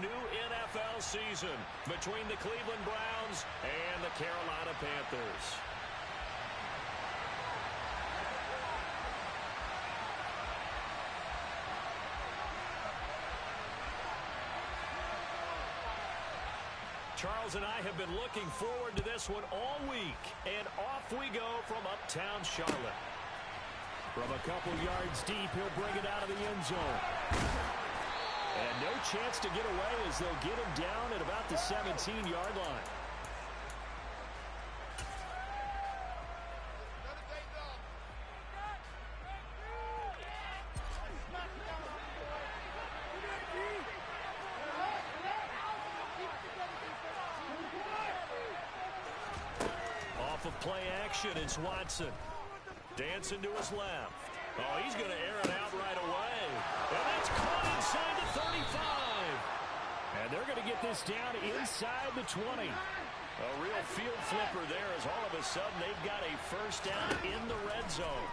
new NFL season between the Cleveland Browns and the Carolina Panthers. Charles and I have been looking forward to this one all week. And off we go from uptown Charlotte. From a couple yards deep, he'll bring it out of the end zone. And no chance to get away as they'll get him down at about the 17-yard line. Play action, it's Watson. Dancing to his left. Oh, he's going to air it out right away. And that's caught inside the 35. And they're going to get this down inside the 20. A real field flipper there as all of a sudden they've got a first down in the red zone.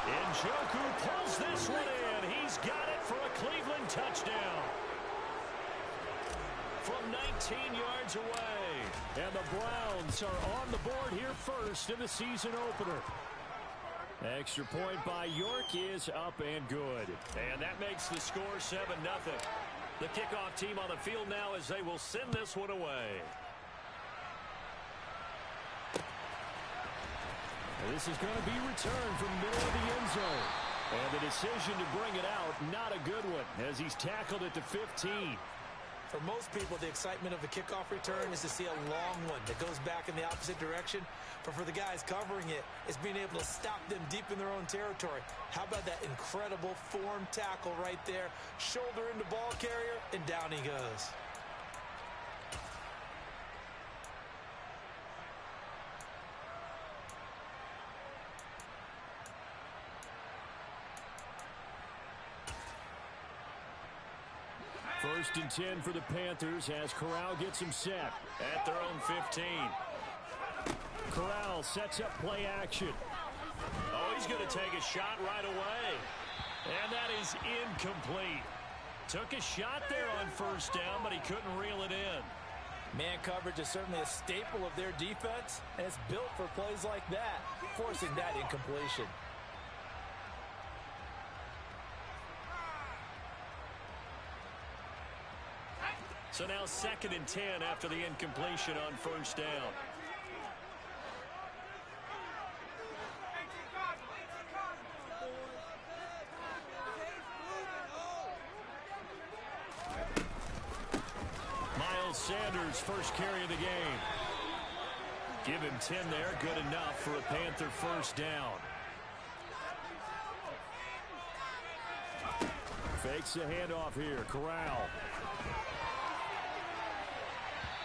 Njoku pulls this one in. He's got it for a Cleveland touchdown. From 19 yards away. And the Browns are on the board here first in the season opener. Extra point by York is up and good. And that makes the score 7-0. The kickoff team on the field now as they will send this one away. And this is going to be returned from the middle of the end zone. And the decision to bring it out, not a good one, as he's tackled at the 15. For most people, the excitement of a kickoff return is to see a long one that goes back in the opposite direction. But for the guys covering it, it's being able to stop them deep in their own territory. How about that incredible form tackle right there? Shoulder into ball carrier, and down he goes. First and 10 for the Panthers as Corral gets him set at their own 15. Corral sets up play action. Oh, he's going to take a shot right away. And that is incomplete. Took a shot there on first down, but he couldn't reel it in. Man coverage is certainly a staple of their defense, and it's built for plays like that, forcing that incompletion. So now 2nd and 10 after the incompletion on first down. Miles Sanders, first carry of the game. Give him 10 there, good enough for a Panther first down. Fakes the handoff here, Corral.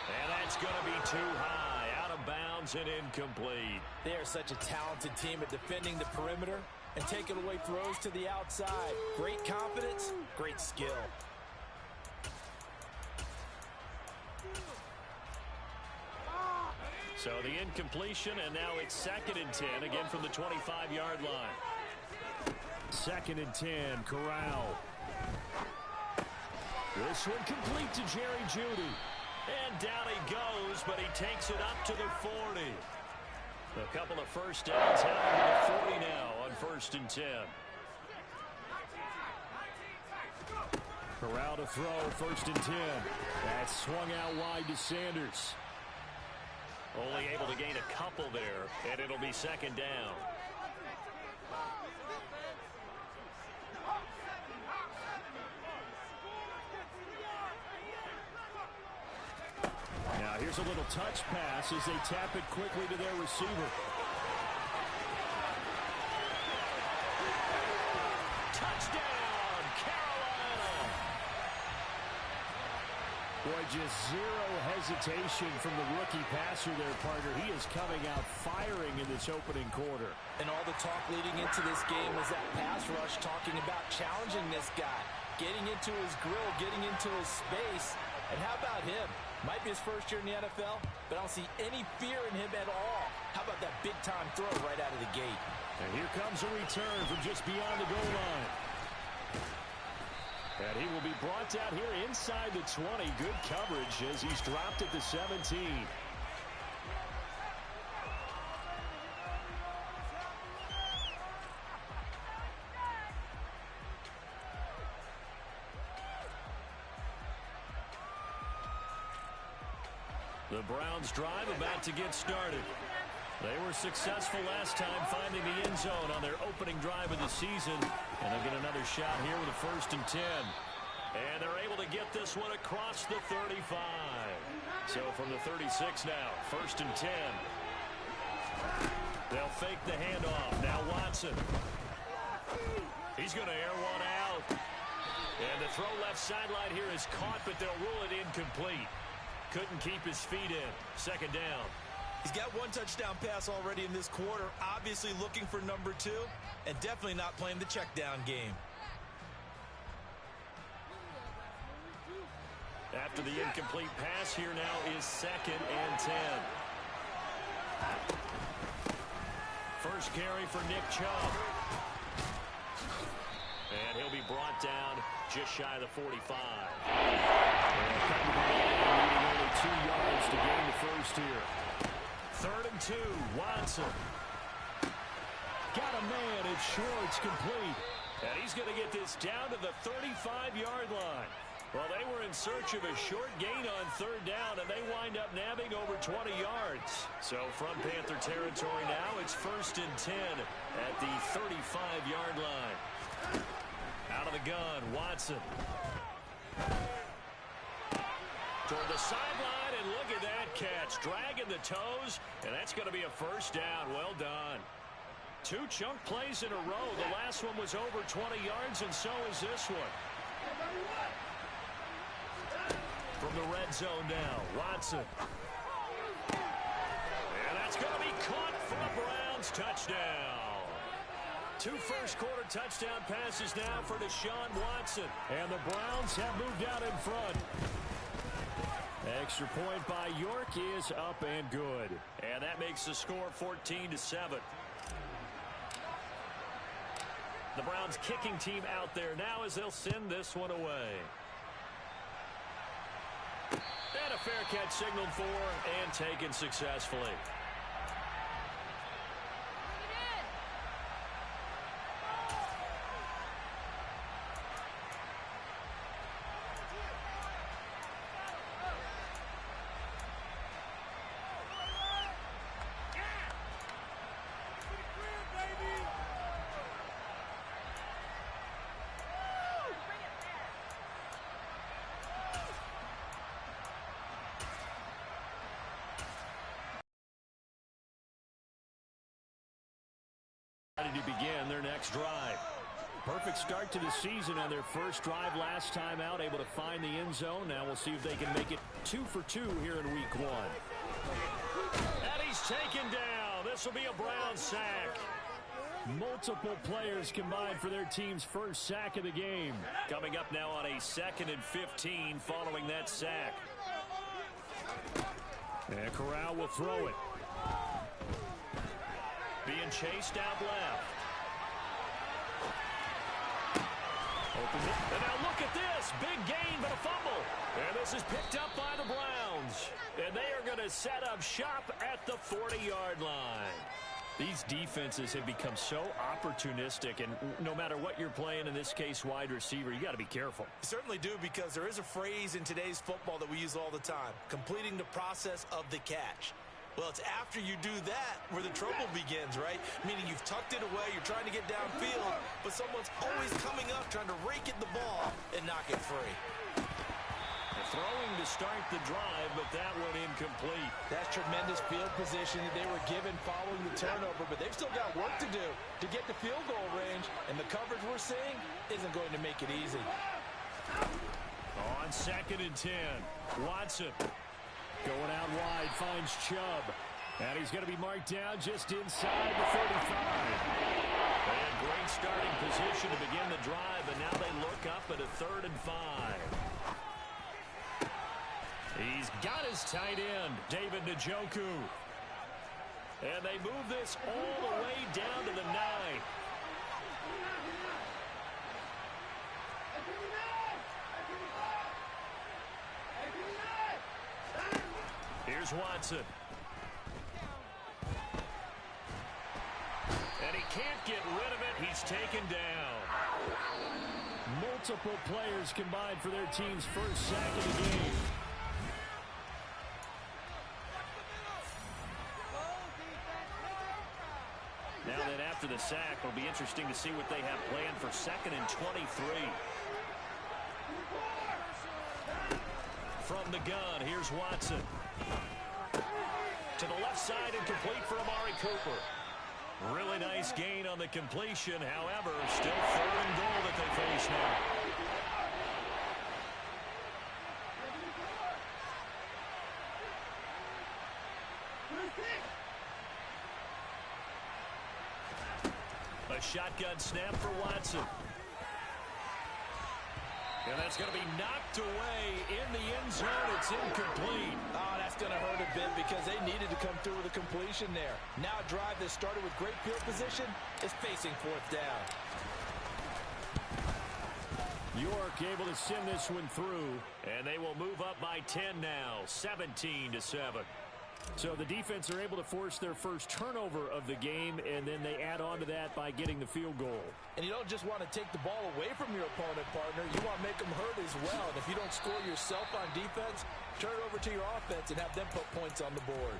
And that's going to be too high, out of bounds and incomplete. They are such a talented team at defending the perimeter and taking away throws to the outside. Great confidence, great skill. So the incompletion, and now it's 2nd and 10, again from the 25-yard line. 2nd and 10, Corral. This one complete to Jerry Jeudy. And down he goes, but he takes it up to the 40. A couple of first downs out to the 40 now on 1st and 10. Corral to throw, 1st and 10. That's swung out wide to Sanders. Only able to gain a couple there, and it'll be 2nd down. Now here's a little touch pass as they tap it quickly to their receiver. Touchdown, Carolina! Boy, just zero hesitation from the rookie passer there, partner. He is coming out firing in this opening quarter. And all the talk leading into this game was that pass rush, talking about challenging this guy, getting into his grill, getting into his space. And how about him? Might be his first year in the NFL, but I don't see any fear in him at all. How about that big-time throw right out of the gate? And here comes a return from just beyond the goal line. And he will be brought down here inside the 20. Good coverage as he's dropped at the 17. The Browns drive about to get started. They were successful last time finding the end zone on their opening drive of the season. And they'll get another shot here with a 1st and 10. And they're able to get this one across the 35. So from the 36 now, 1st and 10. They'll fake the handoff. Now Watson. He's going to air one out. And the throw left sideline here is caught, but they'll rule it incomplete. Couldn't keep his feet in. 2nd down. He's got 1 touchdown pass already in this quarter. Obviously looking for number 2. And definitely not playing the check down game. After the incomplete pass, here now is 2nd and 10. First carry for Nick Chubb. And he'll be brought down just shy of the 45. Needing only 2 yards to gain the first here. 3rd and 2, Watson. Got a man, it's short, it's complete. And he's going to get this down to the 35-yard line. Well, they were in search of a short gain on 3rd down, and they wind up nabbing over 20 yards. So from Panther territory now, it's 1st and 10 at the 35-yard line. Out of the gun, Watson. Toward the sideline, and look at that catch. Dragging the toes, and that's going to be a 1st down. Well done. 2 chunk plays in a row. The last one was over 20 yards, and so is this one. From the red zone now, Watson. And that's going to be caught for a Browns touchdown. 2 first-quarter touchdown passes now for Deshaun Watson. And the Browns have moved out in front. Extra point by York is up and good. And that makes the score 14-7. The Browns kicking team out there now as they'll send this one away. And a fair catch signaled for and taken successfully. To begin their next drive. Perfect start to the season on their first drive last time out, able to find the end zone. Now we'll see if they can make it 2 for 2 here in week 1. And he's taken down. This will be a Brown sack. Multiple players combined for their team's first sack of the game. Coming up now on a 2nd and 15 following that sack. And Corral will throw it. Being chased out left. Opens it. And now look at this. Big gain, but a fumble. And this is picked up by the Browns. And they are going to set up shop at the 40-yard line. These defenses have become so opportunistic, and no matter what you're playing, in this case wide receiver, you got to be careful. You certainly do, because there is a phrase in today's football that we use all the time: completing the process of the catch. Well, it's after you do that where the trouble begins, right? Meaning you've tucked it away, you're trying to get downfield, but someone's always coming up trying to rake at the ball and knock it free. Throwing to start the drive, but that one incomplete. That's tremendous field position that they were given following the turnover, but they've still got work to do to get the field goal range, and the coverage we're seeing isn't going to make it easy. On 2nd and 10, Watson going out wide, finds Chubb, and he's going to be marked down just inside the 35. And great starting position to begin the drive, and now they look up at a 3rd and 5. He's got his tight end, David Njoku. And they move this all the way down to the 9. Here's Watson. And he can't get rid of it. He's taken down. Multiple players combined for their team's first sack of the game. Now then, after the sack, it'll be interesting to see what they have planned for 2nd and 23. From the gun, here's Watson. To the left side and complete for Amari Cooper. Really nice gain on the completion. However, still 3rd and goal that they face now. A shotgun snap for Watson. And that's going to be knocked away in the end zone. It's incomplete. Oh, that's going to hurt a bit because they needed to come through with a completion there. Now a drive that started with great field position is facing 4th down. York able to send this one through. And they will move up by 10 now, 17-7. So the defense are able to force their first turnover of the game, and then they add on to that by getting the field goal. And you don't just want to take the ball away from your opponent, partner. You want to make them hurt as well. And if you don't score yourself on defense, turn it over to your offense and have them put points on the board.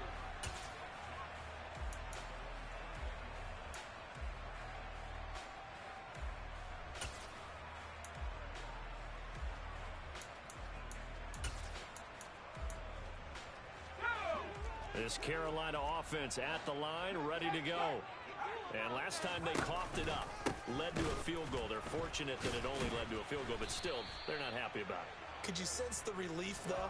This Carolina offense at the line, ready to go. And last time they coughed it up, led to a field goal. They're fortunate that it only led to a field goal, but still, they're not happy about it. Could you sense the relief, though,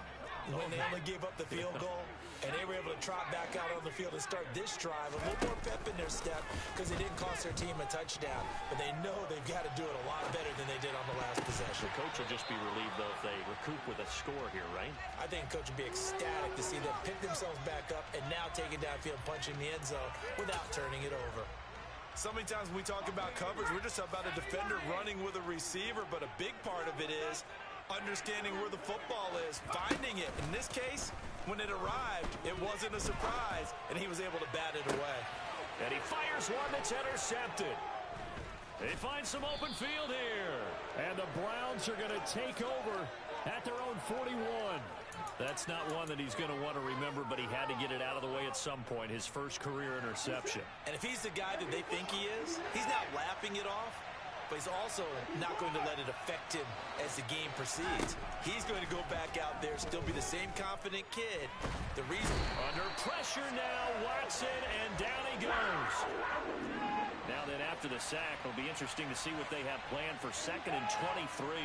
when they only gave up the field goal and they were able to trot back out on the field and start this drive? A little more pep in their step because they didn't cost their team a touchdown. But they know they've got to do it a lot better than they did on the last possession. The coach will just be relieved, though, if they recoup with a score here, right? I think coach would be ecstatic to see them pick themselves back up and now take it downfield, punching the end zone without turning it over. So many times when we talk about coverage, we're just about a defender running with a receiver, but a big part of it is understanding where the football is, finding it. In this case, when it arrived, it wasn't a surprise, and he was able to bat it away. And he fires one that's intercepted. They find some open field here. And the Browns are going to take over at their own 41. That's not one that he's going to want to remember, but he had to get it out of the way at some point, his first career interception. And if he's the guy that they think he is, he's not laughing it off, but he's also not going to let it affect him as the game proceeds. He's going to go back out there, still be the same confident kid. The reason... Under pressure now, Watson, and down he goes. Now then, after the sack, it'll be interesting to see what they have planned for 2nd and 23.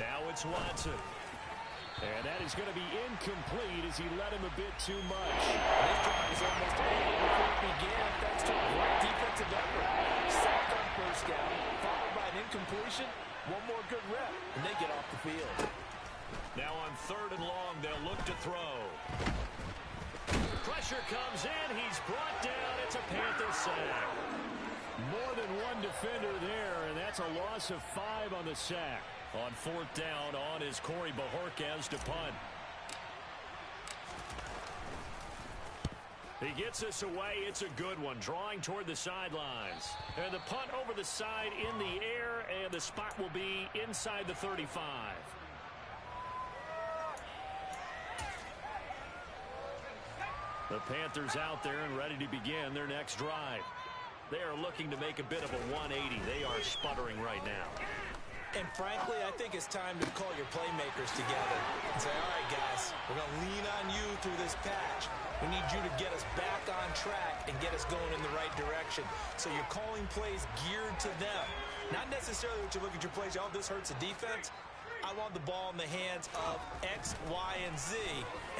Now it's Watson. And that is going to be incomplete as he led him a bit too much. This drive is almost over before it began thanks to a great defensive effort. Sack on 1st down, followed by an incompletion. One more good rep, and they get off the field. Now on 3rd and long, they'll look to throw. Pressure comes in. He's brought down. It's a Panther sack. More than one defender there, and that's a loss of 5 on the sack. On 4th down, on is Corey Bojorquez to punt. He gets this away. It's a good one, drawing toward the sidelines. And the punt over the side in the air, and the spot will be inside the 35. The Panthers out there and ready to begin their next drive. They are looking to make a bit of a 180. They are sputtering right now. And frankly, I think it's time to call your playmakers together and say, all right, guys, we're going to lean on you through this patch. We need you to get us back on track and get us going in the right direction. So you're calling plays geared to them. Not necessarily what you look at your plays, oh, this hurts the defense. I want the ball in the hands of X, Y, and Z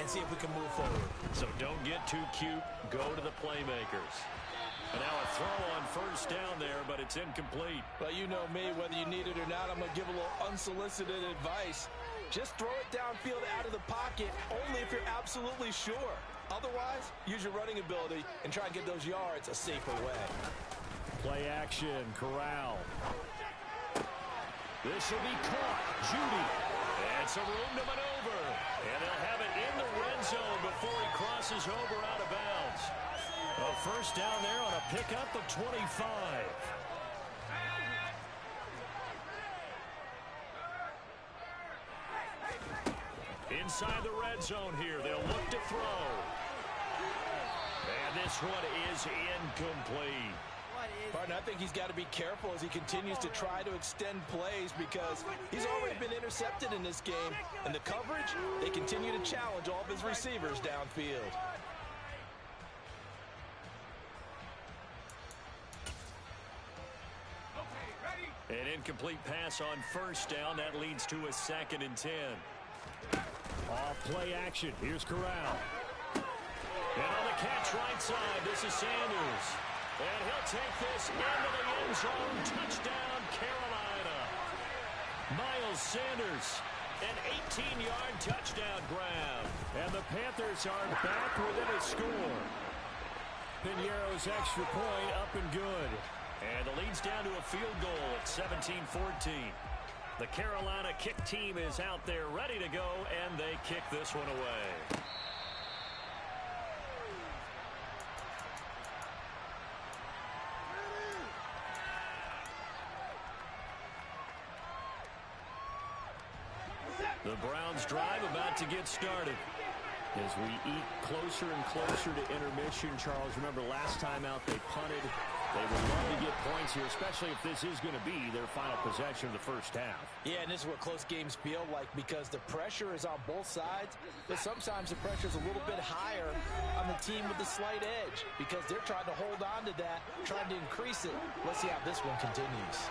and see if we can move forward. So don't get too cute. Go to the playmakers. And now a throw on 1st down there, but it's incomplete. Well, you know me, whether you need it or not, I'm going to give a little unsolicited advice. Just throw it downfield out of the pocket, only if you're absolutely sure. Otherwise, use your running ability and try and get those yards a safer way. Play action, Corral. This will be caught. Judy. It's a room to maneuver. And they'll have it in the red zone before he crosses over out of bounds. A first down there on a pickup of 25. Inside the red zone here. They'll look to throw. And this one is incomplete. Partner, I think he's got to be careful as he continues to try to extend plays because he's already been intercepted in this game. And the coverage, they continue to challenge all of his receivers downfield. An incomplete pass on first down. That leads to a 2nd and 10. Off play action. Here's Corral. And on the catch right side, this is Sanders. And he'll take this into the end zone. Touchdown, Carolina. Miles Sanders, an 18-yard touchdown grab. And the Panthers are back within a score. Piñeiro's extra point up and good. And the lead's down to a field goal at 17-14. The Carolina kick team is out there ready to go, and they kick this one away. The Browns drive about to get started. As we eat closer and closer to intermission, Charles, remember last time out they punted. They would love to get points here, especially if this is going to be their final possession of the first half. Yeah, and this is what close games feel like because the pressure is on both sides, but sometimes the pressure is a little bit higher on the team with the slight edge because they're trying to hold on to that, trying to increase it. Let's see how this one continues.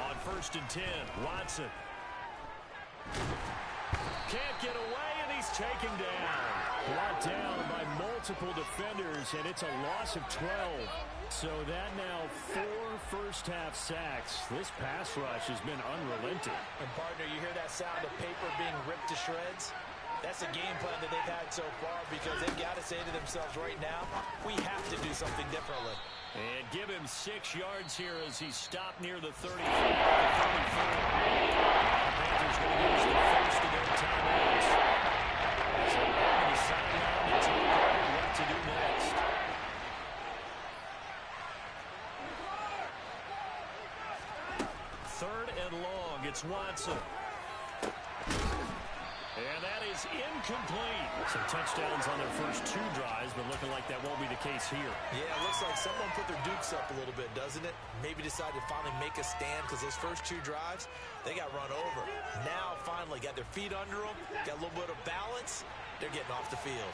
On 1st and 10, Watson. Can't get away, and he's taken down. Brought down by multiple defenders, and it's a loss of 12. So that now 4 first-half sacks. This pass rush has been unrelenting. And, partner, you hear that sound of paper being ripped to shreds? That's the game plan that they've had so far because they've got to say to themselves right now, we have to do something differently. And give him 6 yards here as he stopped near the 35. The 34. Panthers going to use the first of their timeouts. As they go to the sideline to talk over what to do next. Third and long. It's Watson. And that is incomplete. Some touchdowns on their first 2 drives, but looking like that won't be the case here. Yeah, it looks like someone put their dukes up a little bit, doesn't it? Maybe decided to finally make a stand because those first 2 drives, they got run over. Now, finally, got their feet under them, got a little bit of balance. They're getting off the field.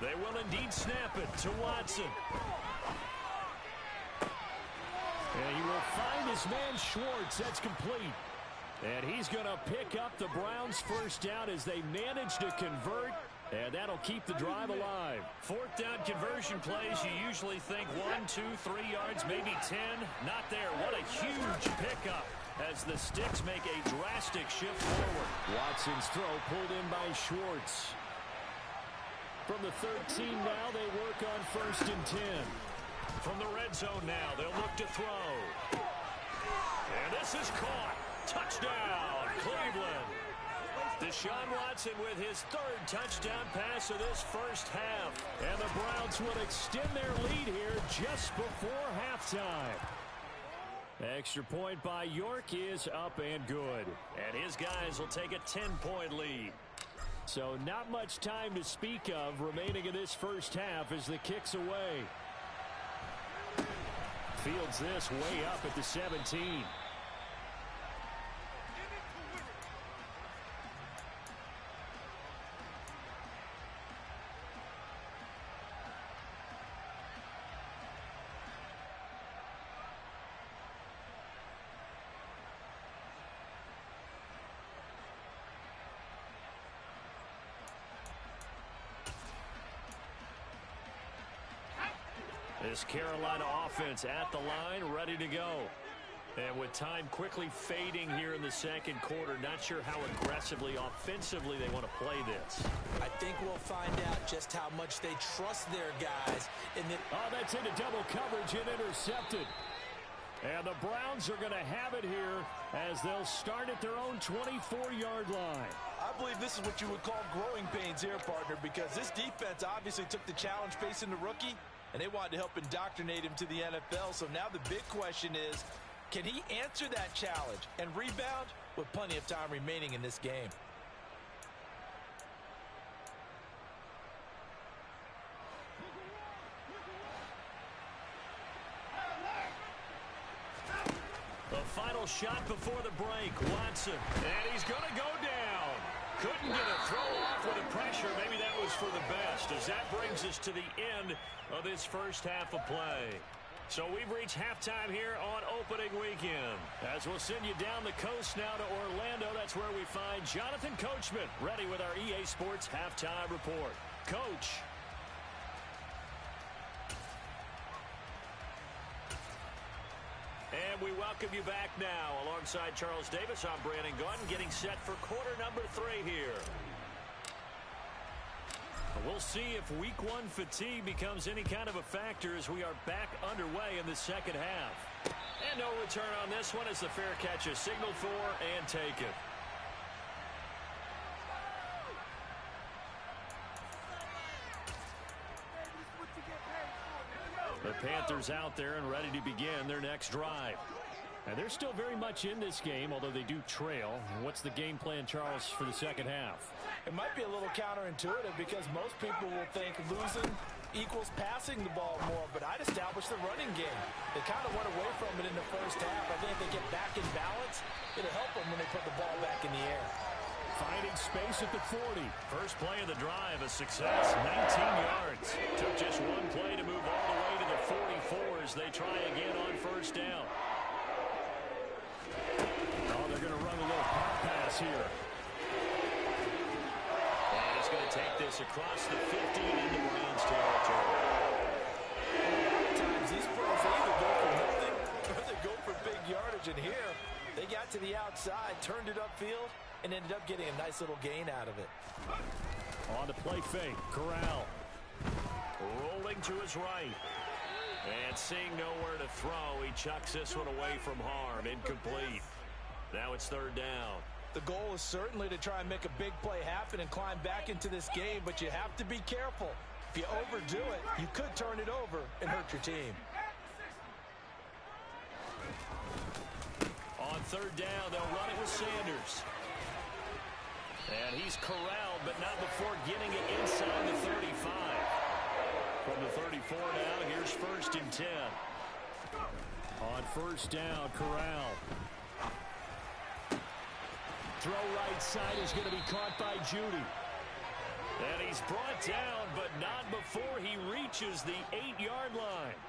They will indeed snap it to Watson. And he will find his man Schwartz. That's complete. And he's going to pick up the Browns' first down as they manage to convert. And that'll keep the drive alive. 4th down conversion plays, you usually think 1, 2, 3 yards, maybe 10. Not there. What a huge pickup as the Sticks make a drastic shift forward. Watson's throw pulled in by Schwartz. From the 13 now, they work on 1st and 10. From the red zone now, they'll look to throw. And this is caught. Touchdown, Cleveland. Deshaun Watson with his 3rd touchdown pass of this first half. And the Browns will extend their lead here just before halftime. Extra point by York is up and good. And his guys will take a 10-point lead. So not much time to speak of remaining in this first half as the kick's away. Fields this way up at the 17. This Carolina offense at the line, ready to go. And with time quickly fading here in the second quarter, not sure how aggressively, offensively they want to play this. I think we'll find out just how much they trust their guys. Oh, that's into double coverage and intercepted. And the Browns are going to have it here as they'll start at their own 24-yard line. I believe this is what you would call growing pains here, partner, because this defense obviously took the challenge facing the rookie, and they wanted to help indoctrinate him to the NFL. So now the big question is, can he answer that challenge and rebound with plenty of time remaining in this game? The final shot before the break, Watson. And he's going to go down. Couldn't get a throw off with the pressure. Maybe that was for the best, as that brings us to the end of this first half of play. So we've reached halftime here on opening weekend. As we'll send you down the coast now to Orlando, that's where we find Jonathan Coachman, ready with our EA Sports Halftime Report. Coach. And we welcome you back now. Alongside Charles Davis, I'm Brandon Gunn, getting set for quarter number 3 here. We'll see if week 1 fatigue becomes any kind of a factor as we are back underway in the second half. And no return on this one as the fair catch is signaled for and taken. The Panthers out there and ready to begin their next drive. And they're still very much in this game, although they do trail. What's the game plan, Charles, for the second half? It might be a little counterintuitive because most people will think losing equals passing the ball more, but I'd establish the running game. They kind of went away from it in the first half. I think if they get back in balance, it'll help them when they put the ball back in the air. Finding space at the 40. First play of the drive, a success, 19 yards. Took just one play to move all the way to the 44 as they try again on first down. Oh, they're going to run a little pop pass here. And he's going to take this across the 50 and into Browns territory. Times these plays, they either go for nothing or they go for big yardage. And here, they got to the outside, turned it upfield, and ended up getting a nice little gain out of it. On the play fake, Corral. Rolling to his right. And seeing nowhere to throw, he chucks this one away from harm. Incomplete. Now it's third down. The goal is certainly to try and make a big play happen and climb back into this game, but you have to be careful. If you overdo it, you could turn it over and hurt your team. On third down, they'll run it with Sanders. And he's corralled, but not before getting it inside the 35. From the 34 now, here's first and 10. On first down, Corral. Throw right side is going to be caught by Judy. And he's brought down, but not before he reaches the 8-yard line.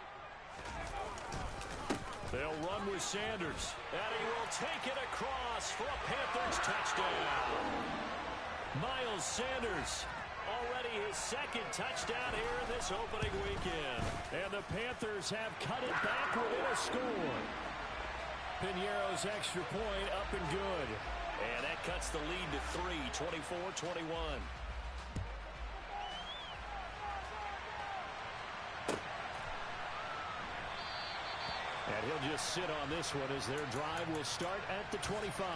They'll run with Sanders. And he will take it across for a Panthers touchdown. Miles Sanders, already his second touchdown here in this opening weekend. And the Panthers have cut it back within a score. Piñeiro's extra point up and good. And that cuts the lead to 3, 24-21. And he'll just sit on this one as their drive will start at the 25.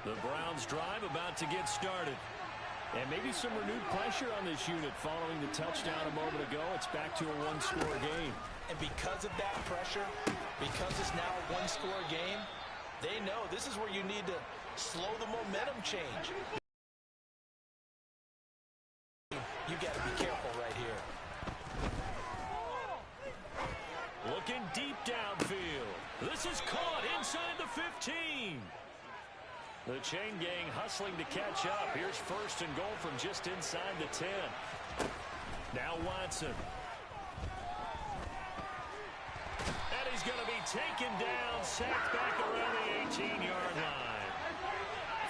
The Browns drive about to get started. And maybe some renewed pressure on this unit following the touchdown a moment ago. It's back to a one-score game. And because of that pressure, because it's now a one-score game, they know this is where you need to slow the momentum change. You got to be careful right here. Looking deep downfield. This is caught inside the 15. The chain gang hustling to catch up. Here's first and goal from just inside the 10. Now Watson. And he's going to be taken down, sacked back around the 18-yard line.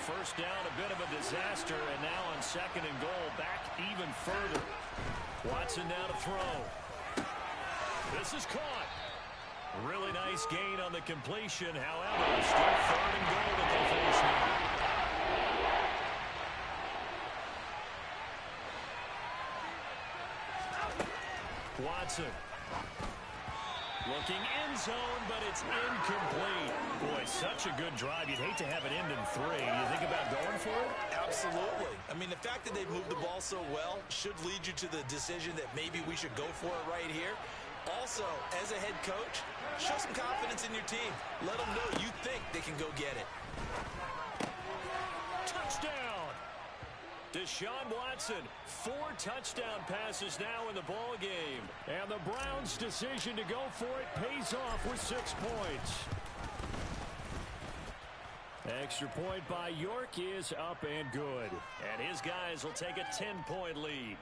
first down, a bit of a disaster, and now on second and goal, back even further. Watson now to throw. This is caught. Really nice gain on the completion. However, still third and goal that they face now. Watson. Looking end zone, but it's incomplete. Boy, such a good drive. You'd hate to have it end in 3. You think about going for it? Absolutely. I mean, the fact that they've moved the ball so well should lead you to the decision that maybe we should go for it right here. Also, as a head coach, show some confidence in your team. Let them know you think they can go get it. Touchdown! Deshaun Watson, 4 touchdown passes now in the ball game. And the Browns' decision to go for it pays off with 6 points. Extra point by York is up and good. And his guys will take a 10-point lead.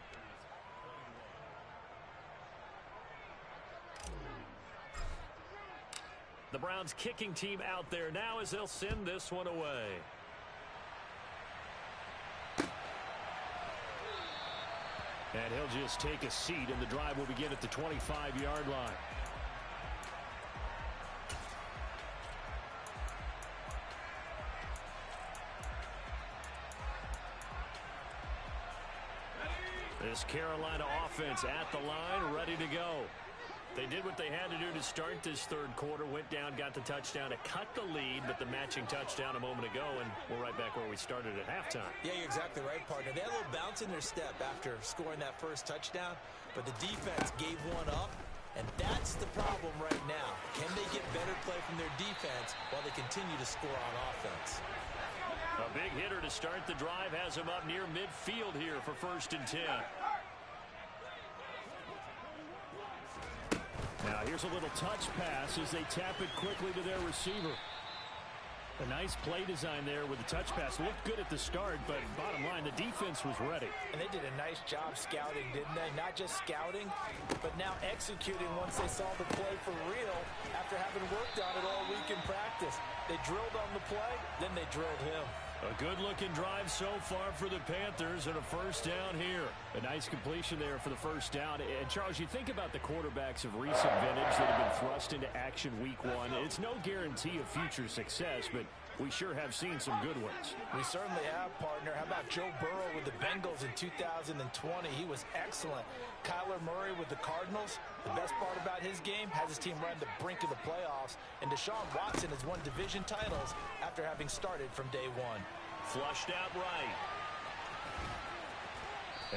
The Browns kicking team out there now as they'll send this one away. And he'll just take a seat, and the drive will begin at the 25-yard line. This Carolina offense at the line, ready to go. They did what they had to do to start this third quarter, went down, got the touchdown to cut the lead, but the matching touchdown a moment ago, and we're right back where we started at halftime. Yeah, you're exactly right, partner. They had a little bounce in their step after scoring that first touchdown, but the defense gave one up, and that's the problem right now. Can they get better play from their defense while they continue to score on offense? A big hitter to start the drive has him up near midfield here for 1st and 10. Now here's a little touch pass as they tap it quickly to their receiver. A nice play design there with the touch pass. Looked good at the start, but bottom line, the defense was ready. And they did a nice job scouting, didn't they? Not just scouting, but now executing once they saw the play for real after having worked on it all week in practice. They drilled on the play, then they drilled him. A good-looking drive so far for the Panthers and a first down here. A nice completion there for the first down. And, Charles, you think about the quarterbacks of recent vintage that have been thrust into action week 1. It's no guarantee of future success, but we sure have seen some good ones. We certainly have, partner. How about Joe Burrow with the Bengals in 2020? He was excellent. Kyler Murray with the Cardinals. The best part about his game has his team right on the brink of the playoffs. And Deshaun Watson has won division titles after having started from day 1. Flushed out right.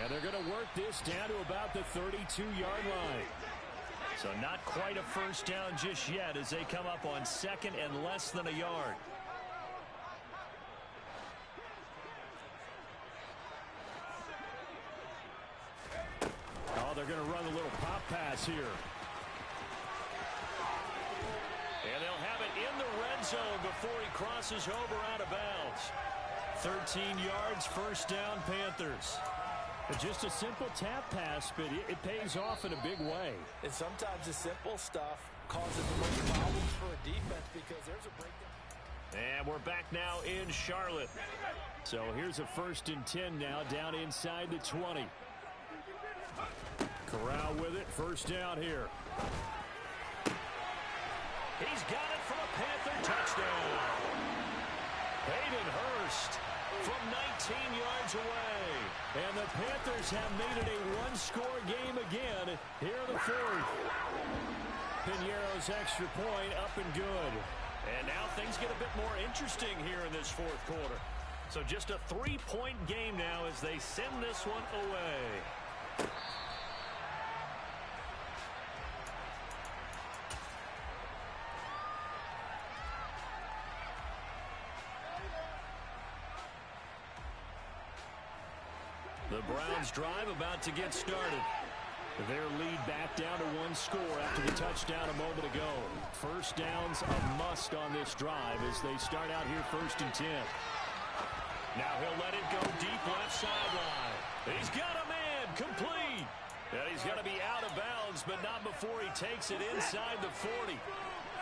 And they're going to work this down to about the 32-yard line. So not quite a first down just yet as they come up on second and less than a yard. Oh, they're going to run a little pop pass here. And they'll have it in the red zone before he crosses over out of bounds. 13 yards, first down, Panthers. Just a simple tap pass, but it pays off in a big way. And sometimes the simple stuff causes the most problems for a defense because there's a breakdown. And we're back now in Charlotte. So here's a 1st and 10 now down inside the 20. Corral with it, first down here. He's got it for a Panther touchdown. Hayden Hurst from 19 yards away. And the Panthers have made it a one-score game again here in the 4th. Piñeiro's extra point up and good. And now things get a bit more interesting here in this 4th quarter. So just a 3-point game now as they send this one away. The Browns drive about to get started. Their lead back down to 1 score after the touchdown a moment ago. First down's a must on this drive as they start out here 1st and 10. Now he'll let it go deep left sideline. He's got a man complete. And he's going to be out of bounds, but not before he takes it inside the 40.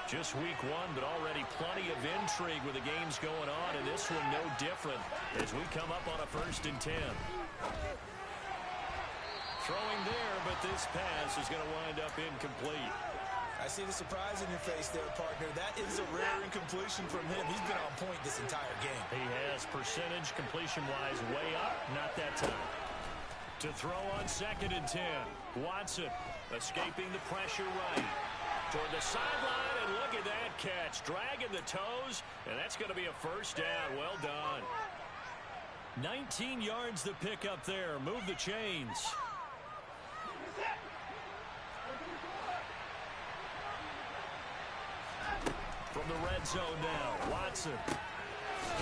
Just week one, but already plenty of intrigue with the games going on, and this one no different as we come up on a 1st and 10. Throwing there, but this pass is going to wind up incomplete. I see the surprise in your face there, partner. That is a rare incompletion from him. He's been on point this entire game. He has percentage completion-wise way up, not that time. To throw on 2nd and 10. Watson escaping the pressure right. Toward the sideline, and look at that catch. Dragging the toes, and that's going to be a 1st down. Well done. 19 yards to pick up there. Move the chains. From the red zone now, Watson.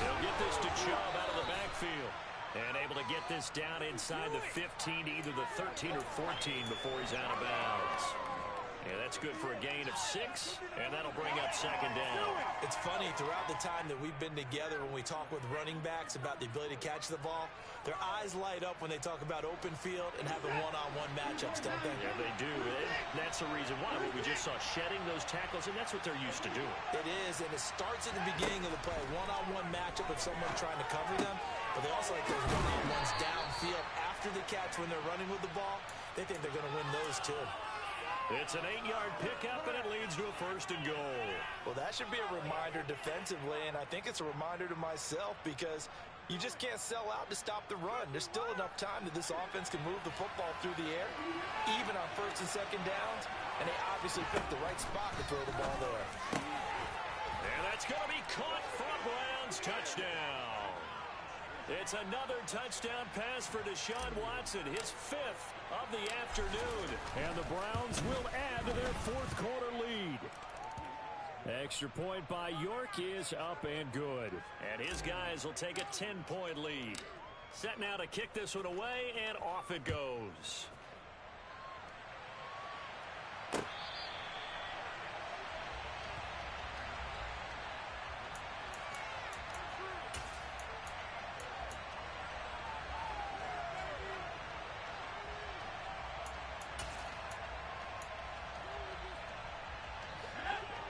He'll get this to Chubb out of the backfield. And able to get this down inside the 15 to either the 13 or 14 before he's out of bounds. Yeah, that's good for a gain of 6, and that'll bring up 2nd down. It's funny, throughout the time that we've been together, when we talk with running backs about the ability to catch the ball, their eyes light up when they talk about open field and having one-on-one matchups, don't they? Yeah, they do. And that's the reason why. We just saw shedding those tackles, and that's what they're used to doing. It is, and it starts at the beginning of the play. One-on-one matchup with someone trying to cover them, but they also like those one-on-ones downfield after the catch when they're running with the ball. They think they're going to win those, too. It's an 8-yard pickup, and it leads to a 1st and goal. Well, that should be a reminder defensively, and I think it's a reminder to myself because you just can't sell out to stop the run. There's still enough time that this offense can move the football through the air, even on 1st and 2nd downs, and they obviously picked the right spot to throw the ball there. And that's going to be caught for a Browns touchdown. It's another touchdown pass for Deshaun Watson, his 5th of the afternoon. And the Browns will add to their 4th quarter lead. Extra point by York is up and good. And his guys will take a 10-point lead. Set now to kick this one away, and off it goes.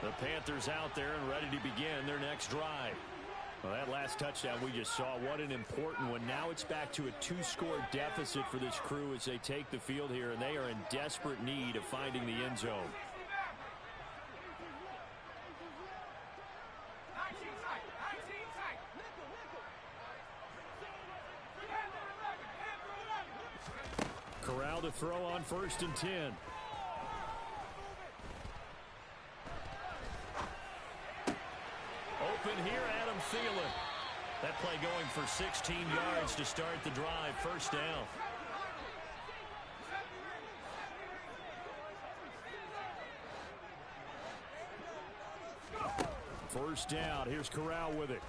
The Panthers out there and ready to begin their next drive. Well, that last touchdown we just saw, what an important one. Now it's back to a 2-score deficit for this crew as they take the field here, and they are in desperate need of finding the end zone. Corral to throw on 1st and 10. Open here, Adam Thielen. That play going for 16 yards to start the drive. 1st down. First down. Here's Corral with it.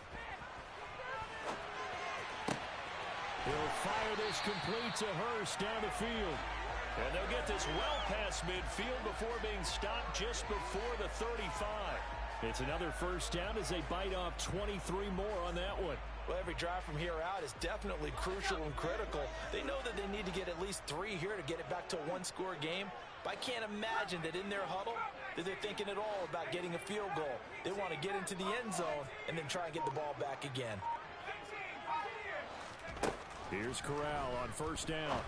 He'll fire this complete to Hurst down the field. And they'll get this well past midfield before being stopped just before the 35. It's another 1st down as they bite off 23 more on that one. Well, every drive from here out is definitely crucial and critical. They know that they need to get at least 3 here to get it back to a 1-score game. But I can't imagine that in their huddle that they're thinking at all about getting a field goal. They want to get into the end zone and then try and get the ball back again. Here's Corral on 1st down.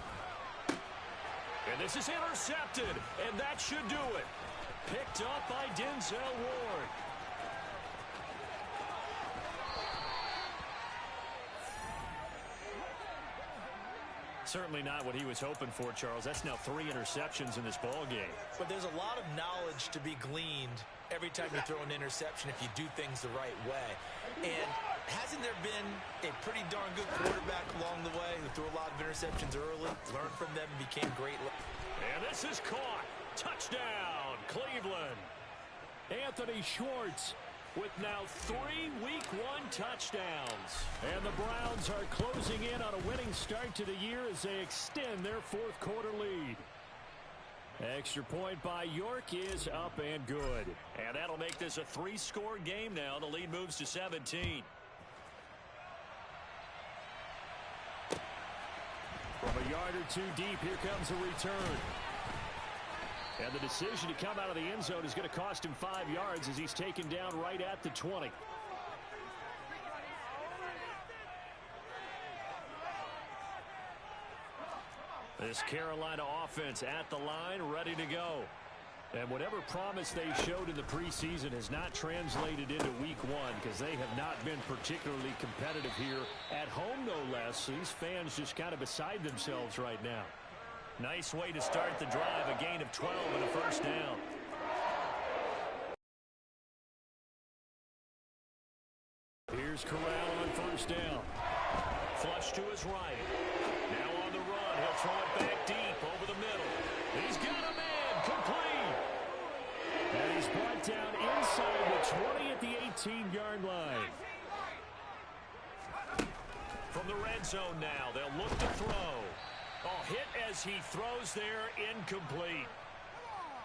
And this is intercepted, and that should do it. Picked up by Denzel Ward. Certainly not what he was hoping for, Charles. That's now 3 interceptions in this ball game. But there's a lot of knowledge to be gleaned every time you throw an interception if you do things the right way. And hasn't there been a pretty darn good quarterback along the way who threw a lot of interceptions early, learned from them, and became great? And this is caught. Touchdown, Cleveland. Anthony Schwartz with now 3 Week 1 touchdowns. And the Browns are closing in on a winning start to the year as they extend their 4th quarter lead. Extra point by York is up and good. And that'll make this a 3-score game now. The lead moves to 17. From a yard or 2 deep, here comes a return. And the decision to come out of the end zone is going to cost him 5 yards as he's taken down right at the 20. This Carolina offense at the line, ready to go. And whatever promise they showed in the preseason has not translated into week one because they have not been particularly competitive here at home, no less. These fans just kind of beside themselves right now. Nice way to start the drive, a gain of 12 and a first down. Here's Corral on first down. Flush to his right. Now on the run. He'll throw it back deep over the middle. He's got a man. Complete. And he's brought down inside the 20 at the 18-yard line. From the red zone now, they'll look to throw. Oh, hit as he throws there, incomplete.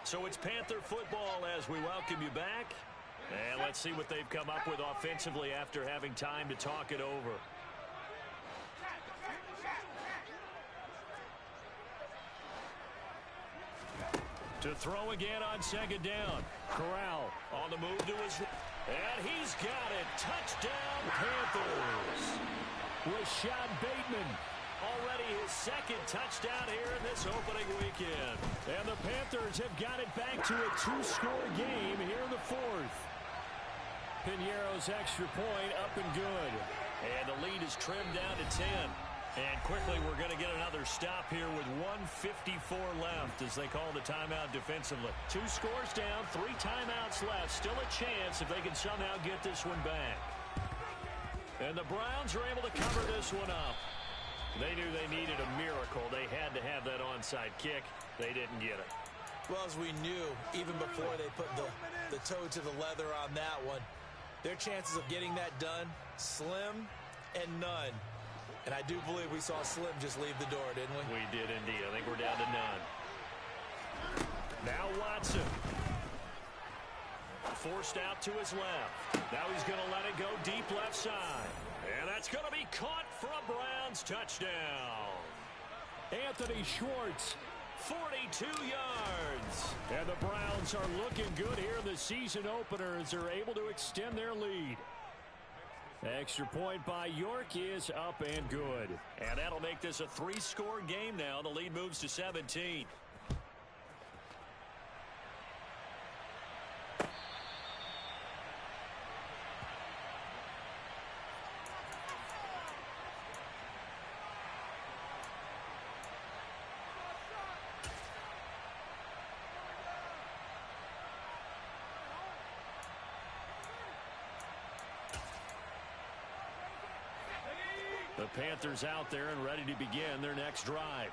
So it's Panther football as we welcome you back. And let's see what they've come up with offensively after having time to talk it over. To throw again on second down. Corral on the move to his... And he's got it. Touchdown, Panthers. Rashad Bateman. Already his second touchdown here in this opening weekend. And the Panthers have got it back to a 2-score game here in the fourth. Piñeiro's extra point up and good. And the lead is trimmed down to 10. And quickly we're going to get another stop here with 1:54 left as they call the timeout defensively. 2 scores down, 3 timeouts left. Still a chance if they can somehow get this one back. And the Browns are able to cover this one up. They knew they needed a miracle. They had to have that onside kick. They didn't get it. Well, as we knew, even before they put the toe to the leather on that one, their chances of getting that done, slim and none. And I do believe we saw Slim just leave the door, didn't we? We did indeed. I think we're down to none. Now Watson. Forced out to his left. Now he's going to let it go deep left side. And that's going to be caught for a Browns touchdown. Anthony Schwartz. 42 yards. And the Browns are looking good here in the season opener as they're able to extend their lead. Extra point by York is up and good. And that'll make this a 3-score game now. The lead moves to 17. The Panthers out there and ready to begin their next drive.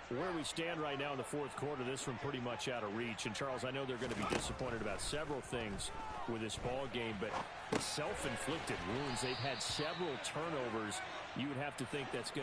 Where we stand right now in the fourth quarter, this one pretty much out of reach. And, Charles, I know they're going to be disappointed about several things with this ball game, but the self-inflicted wounds, they've had several turnovers. You would have to think that's going